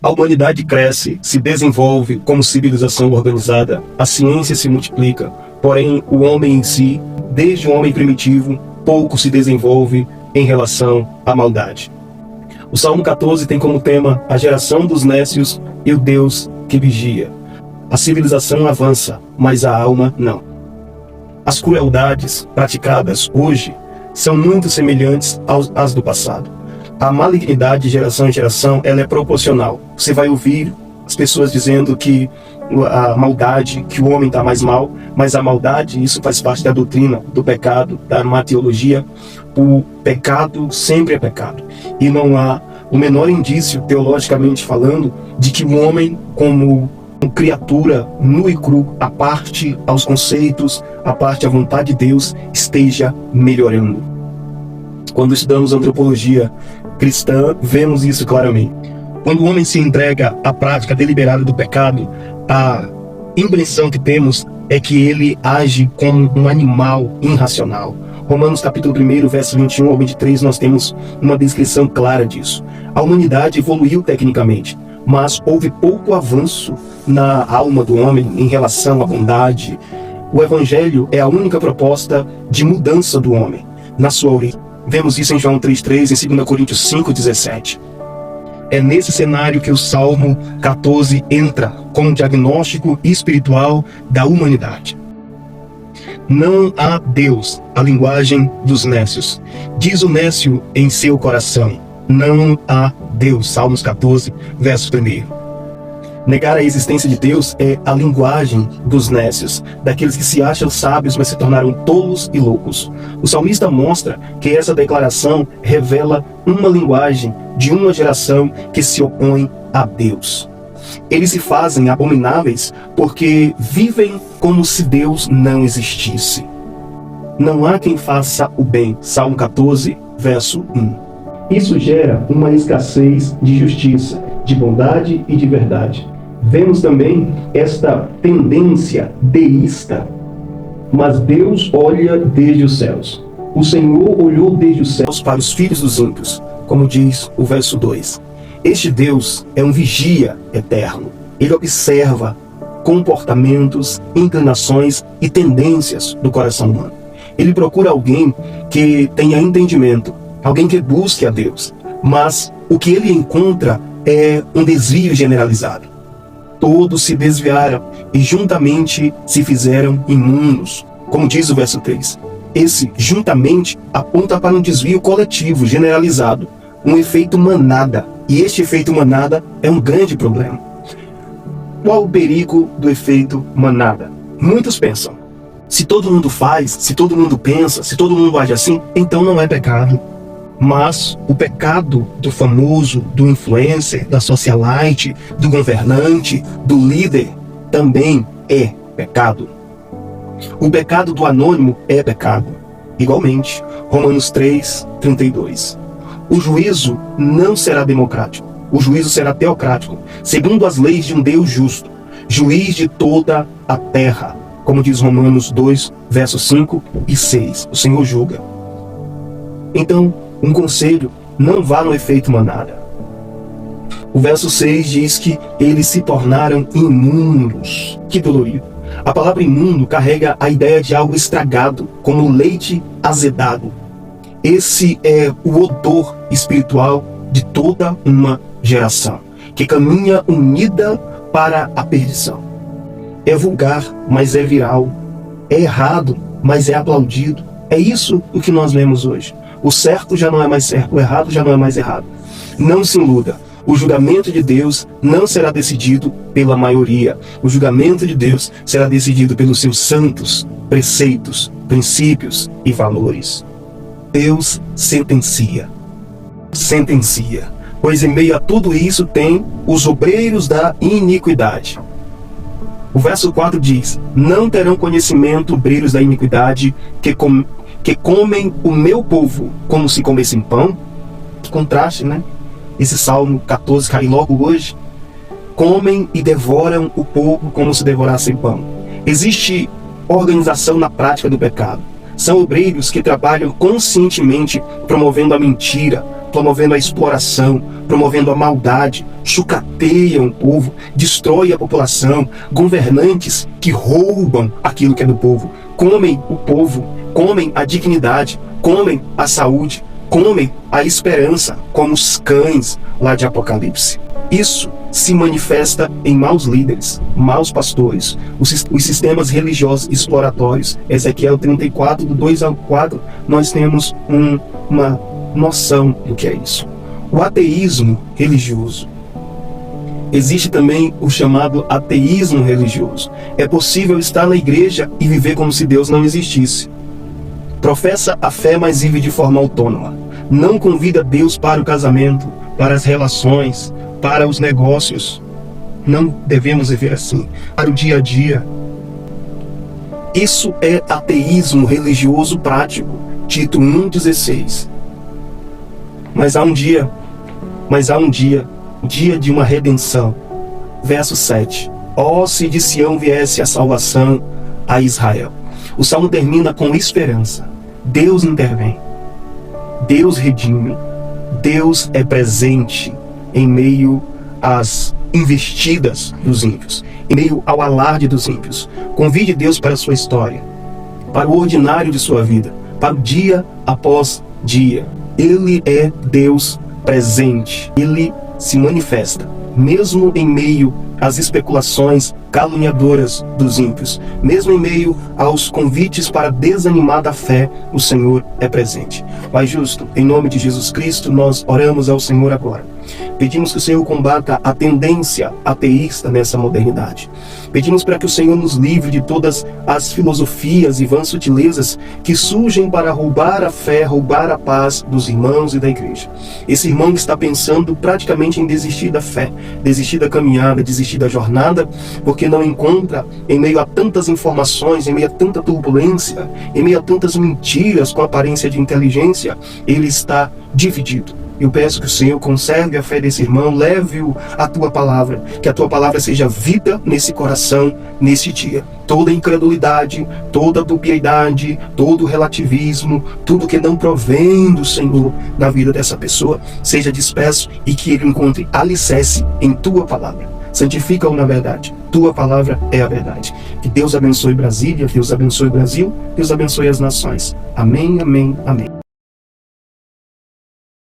A humanidade cresce, se desenvolve como civilização organizada, a ciência se multiplica, porém o homem em si, desde o homem primitivo, pouco se desenvolve em relação à maldade. O Salmo 14 tem como tema a geração dos nécios e o Deus que vigia. A civilização avança, mas a alma não. As crueldades praticadas hoje são muito semelhantes às do passado. A malignidade de geração em geração, ela é proporcional. Você vai ouvir as pessoas dizendo que a maldade, que o homem está mais mal, mas a maldade, isso faz parte da doutrina do pecado, da mateologia. O pecado sempre é pecado. E não há o menor indício, teologicamente falando, de que o homem, como criatura nu e cru, a parte aos conceitos, a parte à vontade de Deus, esteja melhorando. Quando estudamos antropologia cristã, vemos isso claramente. Quando o homem se entrega à prática deliberada do pecado, a impressão que temos é que ele age como um animal irracional. Romanos capítulo 1, verso 21 ao 23, nós temos uma descrição clara disso. A humanidade evoluiu tecnicamente, mas houve pouco avanço na alma do homem em relação à bondade. O Evangelho é a única proposta de mudança do homem na sua origem. Vemos isso em João 3,3, em 2 Coríntios 5,17. É nesse cenário que o Salmo 14 entra com um diagnóstico espiritual da humanidade. Não há Deus, a linguagem dos nécios. Diz o nécio em seu coração, não há Deus. Salmos 14, verso 1. Negar a existência de Deus é a linguagem dos nécios, daqueles que se acham sábios, mas se tornaram tolos e loucos. O salmista mostra que essa declaração revela uma linguagem de uma geração que se opõe a Deus. Eles se fazem abomináveis porque vivem como se Deus não existisse. Não há quem faça o bem. Salmo 14, verso 1. Isso gera uma escassez de justiça, de bondade e de verdade. Vemos também esta tendência deísta. Mas Deus olha desde os céus. O Senhor olhou desde os céus para os filhos dos ímpios, como diz o verso 2. Este Deus é um vigia eterno. Ele observa comportamentos, inclinações e tendências do coração humano. Ele procura alguém que tenha entendimento, alguém que busque a Deus. Mas o que ele encontra é um desvio generalizado. Todos se desviaram e juntamente se fizeram imundos, como diz o verso 3. Esse juntamente aponta para um desvio coletivo, generalizado, um efeito manada. E este efeito manada é um grande problema. Qual o perigo do efeito manada? Muitos pensam, se todo mundo faz, se todo mundo pensa, se todo mundo age assim, então não é pecado. Mas o pecado do famoso, do influencer, da socialite, do governante, do líder, também é pecado. O pecado do anônimo é pecado. Igualmente, Romanos 3, 32. O juízo não será democrático. O juízo será teocrático, segundo as leis de um Deus justo, juiz de toda a terra. Como diz Romanos 2, versos 5 e 6. O Senhor julga. Então, um conselho, não vá no efeito manada. O verso 6 diz que eles se tornaram imundos. Que dolorido. A palavra imundo carrega a ideia de algo estragado, como leite azedado. Esse é o odor espiritual de toda uma geração, que caminha unida para a perdição. É vulgar, mas é viral. É errado, mas é aplaudido. É isso o que nós vemos hoje. O certo já não é mais certo, o errado já não é mais errado. Não se iluda. O julgamento de Deus não será decidido pela maioria. O julgamento de Deus será decidido pelos seus santos preceitos, princípios e valores. Deus sentencia. Sentencia. Pois em meio a tudo isso tem os obreiros da iniquidade. O verso 4 diz, não terão conhecimento obreiros da iniquidade que comem o meu povo como se comessem pão. Que contraste, né? Esse Salmo 14 cai logo hoje. Comem e devoram o povo como se devorassem pão. Existe organização na prática do pecado. São obreiros que trabalham conscientemente promovendo a mentira, promovendo a exploração, promovendo a maldade, chucateiam o povo, destrói a população, governantes que roubam aquilo que é do povo, comem o povo, comem a dignidade, comem a saúde, comem a esperança, como os cães lá de Apocalipse. Isso se manifesta em maus líderes, maus pastores, os sistemas religiosos exploratórios. Ezequiel 34, do 2 ao 4, nós temos uma noção do que é isso. O ateísmo religioso. Existe também o chamado ateísmo religioso. É possível estar na igreja e viver como se Deus não existisse. Professa a fé, mas vive de forma autônoma. Não convida Deus para o casamento, para as relações, para os negócios. Não devemos viver assim. Para o dia a dia. Isso é ateísmo religioso prático. Tito 1,16. Mas há um dia, dia de uma redenção. Verso 7. Ó, se de Sião viesse a salvação a Israel. O salmo termina com esperança. Deus intervém. Deus redime. Deus é presente em meio às investidas dos ímpios, em meio ao alarde dos ímpios. Convide Deus para a sua história, para o ordinário de sua vida, para o dia após dia. Ele é Deus presente. Ele se manifesta, mesmo em meio às especulações caluniadoras dos ímpios, mesmo em meio aos convites para desanimar da fé, o Senhor é presente. Pai justo, em nome de Jesus Cristo, nós oramos ao Senhor agora. Pedimos que o Senhor combata a tendência ateísta nessa modernidade. Pedimos para que o Senhor nos livre de todas as filosofias e vãs sutilezas que surgem para roubar a fé, roubar a paz dos irmãos e da igreja. Esse irmão que está pensando praticamente em desistir da fé, desistir da caminhada, desistir da jornada, porque não encontra, em meio a tantas informações, em meio a tanta turbulência, em meio a tantas mentiras com aparência de inteligência, ele está dividido. Eu peço que o Senhor conserve a fé desse irmão, leve-o à tua palavra, que a tua palavra seja vida nesse coração, nesse dia. Toda incredulidade, toda dubiedade, todo relativismo, tudo que não provém do Senhor na vida dessa pessoa, seja disperso e que ele encontre alicerce em tua palavra. Santifica-o na verdade. Tua palavra é a verdade. Que Deus abençoe Brasília, Deus abençoe o Brasil, Deus abençoe as nações. Amém, amém, amém.